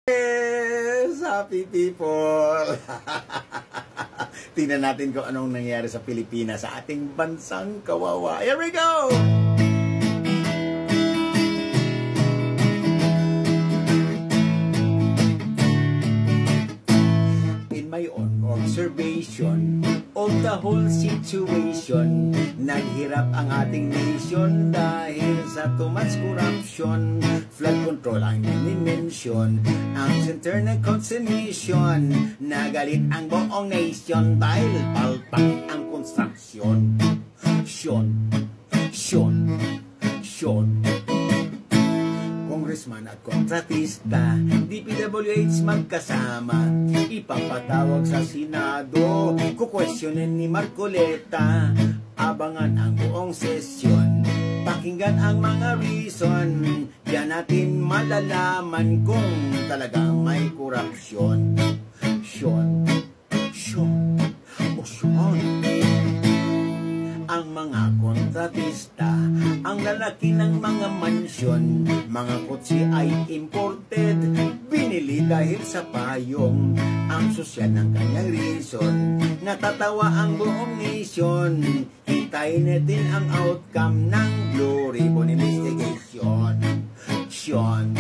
Yes, happy people! Tingnan natin kung anong nangyari sa Pilipinas, sa ating bansang kawawa. Here we go! In my own observation of the whole situation, naghirap ang ating nation dahil sa too much corruption. Flood control ang mini-mention, ang internal consumption. Nagalit ang buong nation dahil palpak ang construction. Congressman at kontratista, DPWH magkasama, ipapatawag sa Senado, kukwestiyonin ni Marcoleta. Abangan ang buong sesyon, pakinggan ang mga reason, yan natin malalaman kung talagang may korupsyon. Ang mga kontratista, ang lalaki ng mga mansyon, mga kotse ay imported, binili dahil sa payong. Ang sosyal ng kanyang reason, natatawa ang buong nation. Hintayin natin ang outcome ng Blue Ribbon investigation. Sean.